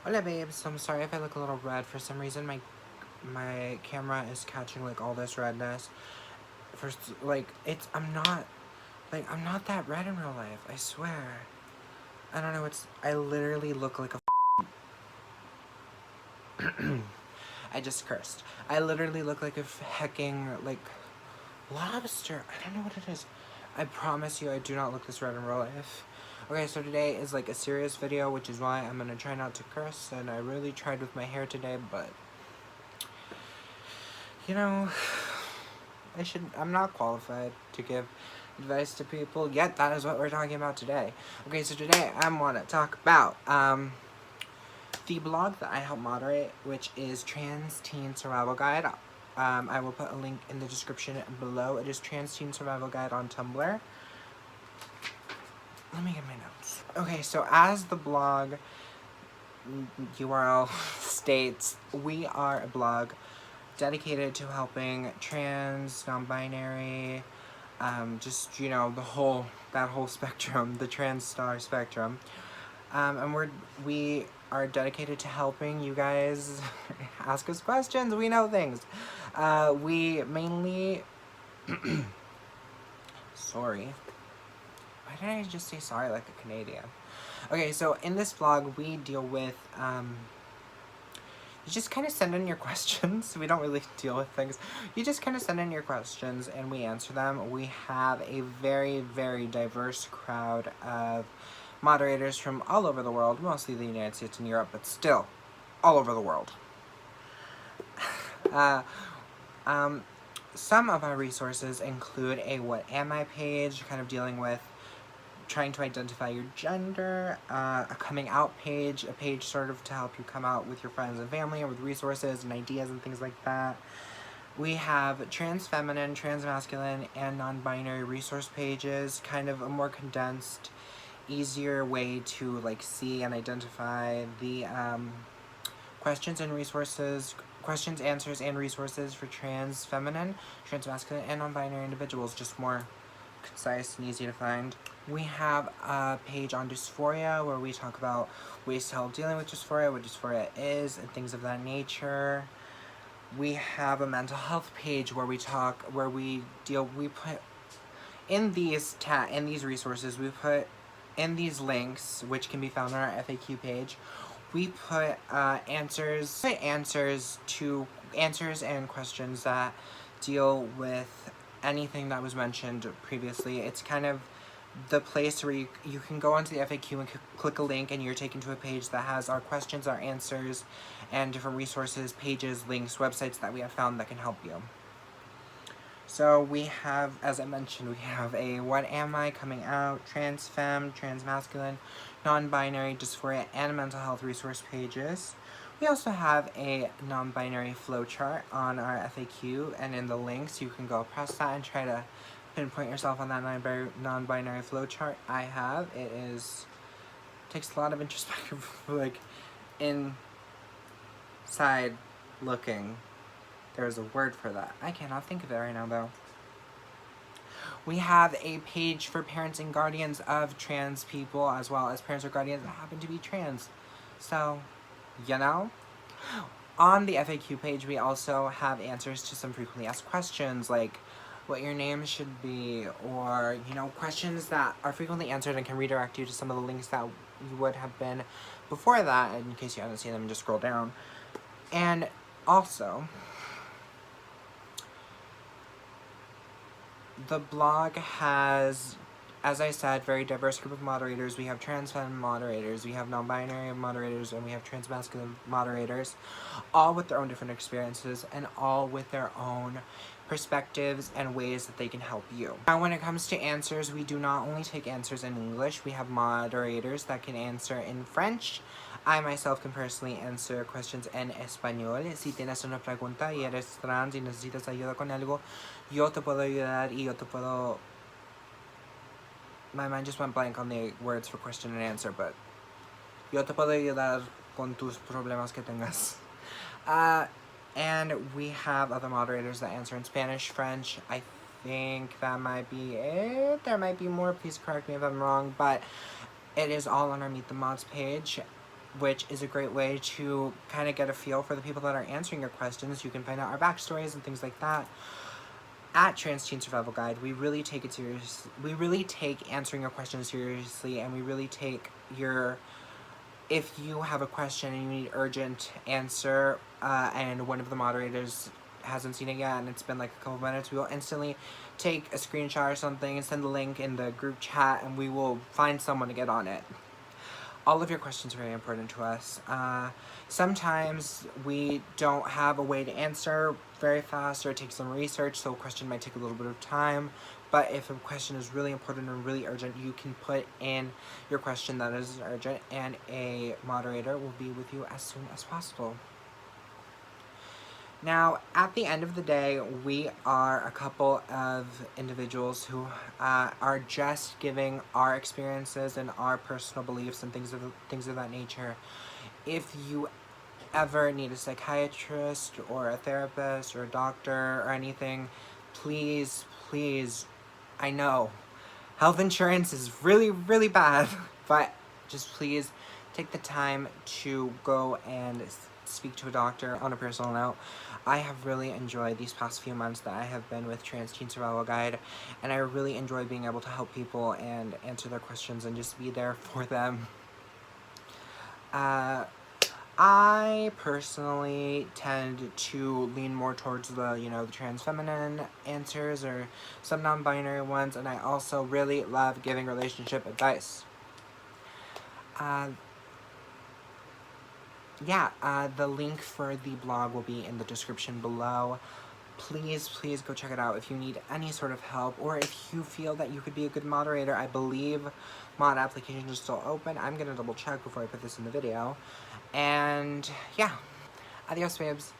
Hola babes, I'm sorry if I look a little red. For some reason my camera is catching like all this redness. First, like I'm not that red in real life, I swear. I don't know, I literally look like a I just cursed. I literally look like a hecking like lobster. I don't know what it is. I promise you I do not look this red in real life. Okay, so today is like a serious video, which is why I'm gonna try not to curse, and I really tried with my hair today, but you know, I'm not qualified to give advice to people, yet that is what we're talking about today. Okay, so today I want to talk about, the blog that I help moderate, which is Trans Teen Survival Guide. I will put a link in the description below. It is Trans Teen Survival Guide on Tumblr. Let me get my notes. Okay, so as the blog URL states, we are a blog dedicated to helping trans, non-binary, just, you know, that whole spectrum, the trans star spectrum. And we are dedicated to helping you guys ask us questions. We know things. We mainly, sorry. Why did I just say sorry like a Canadian? Okay, so in this vlog, we deal with, you just kind of send in your questions. We don't really deal with things. You just kind of send in your questions and we answer them. We have a very, very diverse crowd of moderators from all over the world, mostly the United States and Europe, but still all over the world. Uh, um, some of our resources include a What Am I page, kind of dealing with trying to identify your gender, a coming out page, a page sort of to help you come out with your friends and family and with resources and ideas and things like that. We have trans feminine, trans masculine, and non-binary resource pages, kind of a more condensed, easier way to like see and identify the questions, answers, and resources for trans feminine, trans masculine, and non-binary individuals, just more concise and easy to find. We have a page on dysphoria where we talk about ways to help dealing with dysphoria, what dysphoria is, and things of that nature. We have a mental health page where we put in these resources, we put in these links, which can be found on our FAQ page. We put answers and questions that deal with anything that was mentioned previously. It's kind of the place where you can go onto the FAQ and click a link and you're taken to a page that has our questions, our answers, and different resources, pages, links, websites that we have found that can help you. So we have, as I mentioned, we have a What Am I, Coming Out, Trans Femme, Trans Masculine, Non-Binary, Dysphoria, and Mental Health resource pages. We also have a non-binary flowchart on our FAQ, and in the links you can go press that and try to pinpoint yourself on that non-binary flowchart I have. Takes a lot of introspective, like, inside looking. There's a word for that. I cannot think of it right now, though. We have a page for parents and guardians of trans people, as well as parents or guardians that happen to be trans. So, you know? On the FAQ page, we also have answers to some frequently asked questions, like what your name should be, or, you know, questions that are frequently answered and can redirect you to some of the links that you would have been before that, in case you haven't seen them, just scroll down. And also, the blog has, as I said, very diverse group of moderators. We have trans femme moderators, we have non-binary moderators, and we have trans masculine moderators, all with their own different experiences and all with their own perspectives and ways that they can help you. Now, when it comes to answers, we do not only take answers in English. We have moderators that can answer in French. I myself can personally answer questions en español. Si tienes una pregunta y eres trans y necesitas ayuda con algo, yo te puedo ayudar y yo te puedo... My mind just went blank on the words for question and answer, but yo te puedo ayudar con tus problemas que tengas. And we have other moderators that answer in Spanish, French. I think that might be it. There might be more, please correct me if I'm wrong, but it is all on our Meet the Mods page. which is a great way to kind of get a feel for the people that are answering your questions. You can find out our backstories and things like that. At Trans Teen Survival Guide, we really take it serious. We really take answering your questions seriously, and we really take your, if you have a question and you need urgent answer, and one of the moderators hasn't seen it yet and it's been like a couple minutes, we will instantly take a screenshot or something and send the link in the group chat, and we will find someone to get on it. All of your questions are very important to us. Sometimes we don't have a way to answer very fast, or it takes some research, so a question might take a little bit of time. But if a question is really important and really urgent, you can put in your question that is urgent, and a moderator will be with you as soon as possible. Now, at the end of the day, we are a couple of individuals who are just giving our experiences and our personal beliefs and things of that nature. If you ever need a psychiatrist or a therapist or a doctor or anything, please, please, I know health insurance is really, really bad, but just please take the time to go and speak to a doctor. On a personal note, I have really enjoyed these past few months that I have been with Trans Teen Survival Guide, and I really enjoy being able to help people and answer their questions and just be there for them. I personally tend to lean more towards the, the trans feminine answers or some non-binary ones, and I also really love giving relationship advice. The link for the blog will be in the description below. Please, please go check it out if you need any sort of help, or if you feel that you could be a good moderator. I believe mod applications are still open. I'm gonna double check before I put this in the video. And yeah, adios babes.